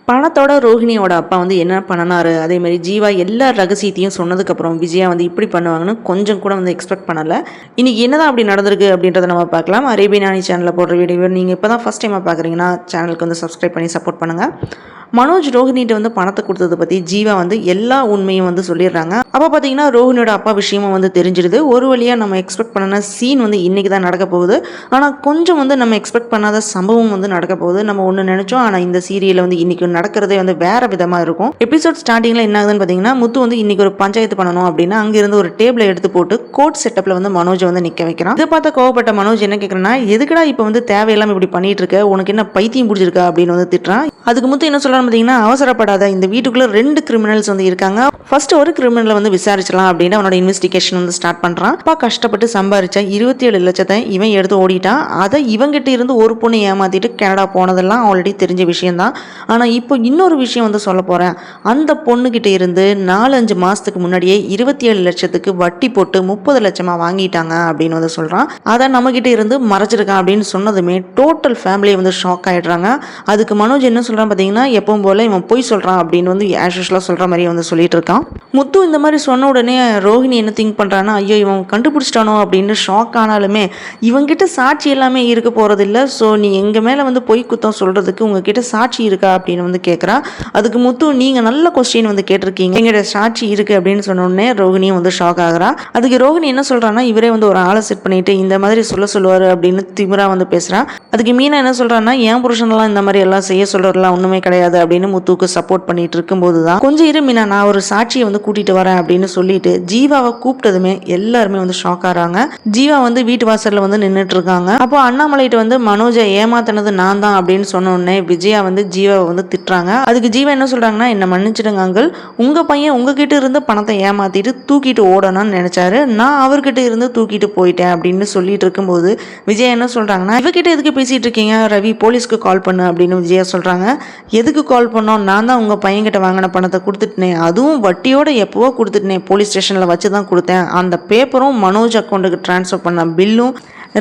பணத்தோட ரோஹிணியோட அப்பா வந்து என்ன பண்ணனாரு, அதே மாதிரி ஜீவா எல்லா ரகசியத்தையும் சொன்னதுக்கப்புறம் விஜயா வந்து இப்படி பண்ணுவாங்கன்னு கொஞ்சம் கூட வந்து எக்ஸ்பெக்ட் பண்ணலை. இன்னைக்கு என்னதான் அப்படி நடந்திருக்கு அப்படின்றத நம்ம பார்க்கலாம். அரேபியன் ஆனி சேனலில் போடுற வீடியோ நீங்கள் இப்போ தான் ஃபஸ்ட் டைமாக பார்க்குறீங்கன்னா சேனலுக்கு வந்து சப்ஸ்கிரைப் பண்ணி சப்போர்ட் பண்ணுங்கள். மனோஜ் ரோஹிணிகிட்ட வந்து பணத்தை கொடுத்ததை பற்றி ஜீவா வந்து எல்லா உண்மையும் வந்து சொல்லிடுறாங்க. அப்போ பார்த்தீங்கன்னா ரோஹிணியோட அப்பா விஷயமும் வந்து தெரிஞ்சிடுது. ஒரு வழியாக நம்ம எக்ஸ்பெக்ட் பண்ண சீன் வந்து இன்றைக்கி தான் நடக்க போகுது. ஆனால் கொஞ்சம் வந்து நம்ம எக்ஸ்பெக்ட் பண்ணாத சம்பவம் வந்து நடக்க போகுது. நம்ம ஒன்று நினச்சோம், ஆனால் இந்த சீரியலில் வந்து இன்றைக்கி நடக்கிறதே வந்து வேறு விதமாக இருக்கும். எபிசோட் ஸ்டார்டிங்கில் என்ன ஆகுதுன்னு பார்த்தீங்கன்னா, முத்து வந்து இன்றைக்கி ஒரு பஞ்சாயத்து பண்ணணும் அப்படின்னா அங்கேருந்து ஒரு டேபிளை எடுத்து போட்டு கோர்ட் செட்டப்பில் வந்து மனோஜை வந்து நிற்க வைக்கிறான். இதை பார்த்த கோவப்பட்ட மனோஜ் என்ன கேட்குறேன்னா, எதுக்கடா இப்போ வந்து தேவையில்லாமல் இப்படி பண்ணிட்டு இருக்க, உனக்கு என்ன பைத்தியம் பிடிச்சிருக்கா அப்படின்னு வந்து திட்டுறான். அதுக்கு முத்து என்ன சொல்கிறான்னு பார்த்தீங்கன்னா, அவசரப்படாத, இந்த வீட்டுக்குள்ளே 2 கிரிமினல்ஸ் வந்து இருக்காங்க, ஃபர்ஸ்ட் ஒரு கிரிமினலை வந்து விசாரிச்சலாம் அப்படின்னு அவனோட இன்வெஸ்டிகேஷன் வந்து ஸ்டார்ட் பண்ணுறான். அப்பா கஷ்டப்பட்டு சம்பாரிச்சா 27 லட்சத்தை இவன் எடுத்து ஓடிட்டான். அதை இவங்கிட்ட இருந்து ஒரு பொண்ணு ஏமாத்திட்டு கனடா போனதெல்லாம் ஆல்ரெடி தெரிஞ்ச விஷயம்தான். ஆனால் இப்போ இன்னொரு விஷயம் வந்து சொல்ல போகிறேன். அந்த பொண்ணுக்கிட்ட இருந்து 4-5 மாதத்துக்கு முன்னாடியே 27 லட்சத்துக்கு வட்டி போட்டு 30 லட்சமாக வாங்கிட்டாங்க அப்படின்னு வந்து சொல்கிறான். அதை நம்மக்கிட்ட இருந்து மறைச்சிருக்கான் அப்படின்னு சொன்னதுமே டோட்டல் ஃபேமிலியை வந்து ஷாக் ஆகிடுறாங்க. அதுக்கு மனோஜ் என்ன சொல்கிறான் பார்த்தீங்கன்னா, எப்பவும் போல் இவன் போய் சொல்கிறான் அப்படின்னு வந்து ஆஷுவலாக சொல்கிற மாதிரி வந்து சொல்லிட்டு இருக்கான். முத்து இந்த மாதிரி சொன்ன உடனே ரோஹிணி என்ன திங்க் பண்ணுறான்னா, ஐயோ இவன் கண்டுபிடிச்சிட்டானோ அப்படின்னு ஷாக் ஆனாலுமே இவங்கிட்ட சாட்சி எல்லாமே இருக்க போகிறதில்ல, ஸோ நீ எங்கள் மேலே வந்து பொய் குத்தம் சொல்கிறதுக்கு உங்ககிட்ட சாட்சி இருக்கா அப்படின்னு வந்து கேட்குறா. அதுக்கு முத்து, நீங்கள் நல்ல கொஸ்டின் வந்து கேட்டிருக்கீங்க, எங்கிட்ட சாட்சி இருக்குது அப்படின்னு சொன்ன உடனே ரோஹிணியும் வந்து ஷாக் ஆகுறா. அதுக்கு ரோஹிணி என்ன சொல்கிறான்னா, இவரே வந்து ஒரு ஆளை செட் பண்ணிட்டு இந்த மாதிரி சொல்லுவார் அப்படின்னு திமிரா வந்து பேசுகிறா. அதுக்கு மீனா என்ன சொல்கிறான்னா, என் புருஷனெல்லாம் இந்த மாதிரி எல்லாம் செய்ய சொல்கிறதுலாம் ஒன்றுமே கிடையாது அப்படின்னு முத்துவுக்கு சப்போர்ட் பண்ணிட்டு இருக்கும்போது தான், கொஞ்சம் இரு மீனா, நான் ஒரு சாட்சியை வந்து கூட்டிட்டு வரேன் அப்படின்னு சொல்லிட்டு ஜீவாவை கூப்பிட்டதுமே எல்லாருமே வந்து ஷாக் ஆகிறாங்க. ஜீவா வந்து வீட்டு வாசல்ல வந்து நின்றுட்டு இருக்காங்க. அப்போ அண்ணாமலைட்டு வந்து மனோஜை ஏமாத்தினது நான் தான் அப்படின்னு சொன்ன உடனே விஜயா வந்து ஜீவாவை வந்து திட்டுறாங்க. அதுக்கு ஜீவா என்ன சொல்றாங்கன்னா, என்ன மன்னிச்சிடுங்க அங்கிள், உங்க பையன் உங்ககிட்ட இருந்து பணத்தை ஏமாத்திட்டு தூக்கிட்டு ஓடணும்னு நினைச்சாரு, நான் அவர்கிட்ட இருந்து தூக்கிட்டு போயிட்டேன் அப்படின்னு சொல்லிட்டு இருக்கும்போது விஜயா என்ன சொல்றாங்கன்னா, இவகிட்ட எதுக்கு பேசிட்டு இருக்கீங்க, ரவி போலீஸ்க்கு கால் பண்ணு அப்படின்னு விஜயா சொல்றாங்க. எதுக்கு கால் பண்ணோம், நான் தான் உங்க பையன்கிட்ட வாங்கின பணத்தை கொடுத்துட்டேன், அதுவும் வட்டியோட எப்போவோ கொடுத்துட்டேன், போலீஸ் ஸ்டேஷனில் வச்சு தான் கொடுத்தேன், அந்த பேப்பரும் மனோஜ் அக்கௌண்ட்டுக்கு ட்ரான்ஸ்ஃபர் பண்ண பில்லும்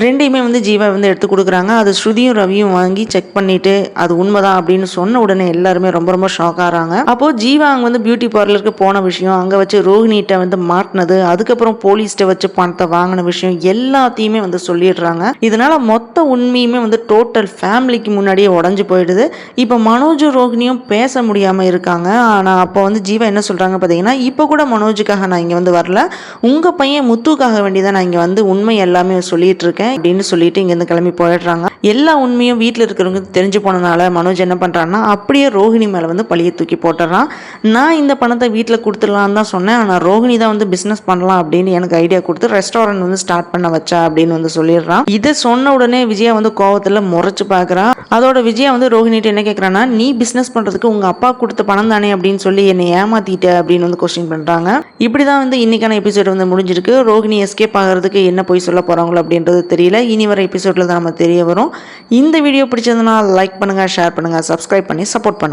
ரெண்டையுமே வந்து ஜீவா வந்து எடுத்து கொடுக்குறாங்க. அது ஸ்ருதியும் ரவியும் வாங்கி செக் பண்ணிட்டு அது உண்மைதான் அப்படின்னு சொன்ன உடனே எல்லாருமே ரொம்ப ரொம்ப ஷாக் ஆகிறாங்க. அப்போது ஜீவா அங்கே வந்து பியூட்டி பார்லருக்கு போன விஷயம், அங்கே வச்சு ரோஹிணிகிட்ட வந்து மாட்டினது, அதுக்கப்புறம் போலீஸ்கிட்ட வச்சு பணத்தை வாங்கின விஷயம் எல்லாத்தையுமே வந்து சொல்லிடுறாங்க. இதனால மொத்த உண்மையுமே வந்து டோட்டல் ஃபேமிலிக்கு முன்னாடியே உடஞ்சி போயிடுது. இப்போ மனோஜும் ரோஹிணியும் பேச முடியாமல் இருக்காங்க. ஆனால் அப்போ வந்து ஜீவா என்ன சொல்கிறாங்க பார்த்தீங்கன்னா, இப்போ கூட மனோஜுக்காக நான் இங்கே வந்து வரல, உங்கள் பையன் முத்துக்காக வேண்டிதான் நான் இங்கே வந்து உண்மை எல்லாமே சொல்லிட்டு இருக்கேன் அப்படின்னு சொல்லிட்டு இங்கேருந்து கிளம்பி போயிடுறாங்க. எல்லா உண்மையும் வீட்டில் இருக்கிறவங்க தெரிஞ்சு போனதுனால மனோஜ் என்ன பண்ணுறான்னா, அப்படியே ரோஹிணி மேலே வந்து பழியை தூக்கி போட்டுறான். நான் இந்த பணத்தை வீட்டில் கொடுத்துடலான்னு தான் சொன்னேன், ஆனால் ரோஹிணி தான் வந்து பிஸ்னஸ் பண்ணலாம் அப்படின்னு எனக்கு ஐடியா கொடுத்து ரெஸ்டாரண்ட் வந்து ஸ்டார்ட் பண்ண வச்சா அப்படின்னு வந்து சொல்லிடுறான். இதை சொன்ன உடனே விஜயா வந்து கோவத்தில் முறைச்சு பார்க்குறான். அதோட விஜயா வந்து ரோஹிணிட்டு என்ன கேட்குறான்னா, நீ பிஸ்னஸ் பண்ணுறதுக்கு உங்கள் அப்பா கொடுத்த பணம் தானே அப்படின்னு சொல்லி என்னை ஏமாத்திட்ட அப்படின்னு வந்து கொஸ்டின் பண்ணுறாங்க. இப்படி தான் வந்து இன்னைக்கான எபிசோட் வந்து முடிஞ்சிருக்கு. ரோஹிணி எஸ்கேப் ஆகிறதுக்கு என்ன போய் சொல்ல போகிறாங்களோ அப்படின்றது தெரியல. இனி வர எபிசோடில் தான் நம்ம தெரிய வரும். இந்த வீடியோ பிடிச்சதுன்னா லைக் பண்ணுங்கள், ஷேர் பண்ணுங்கள், சப்ஸ்கிரைப் பண்ணி சப்போர்ட் பண்ணுங்கள்.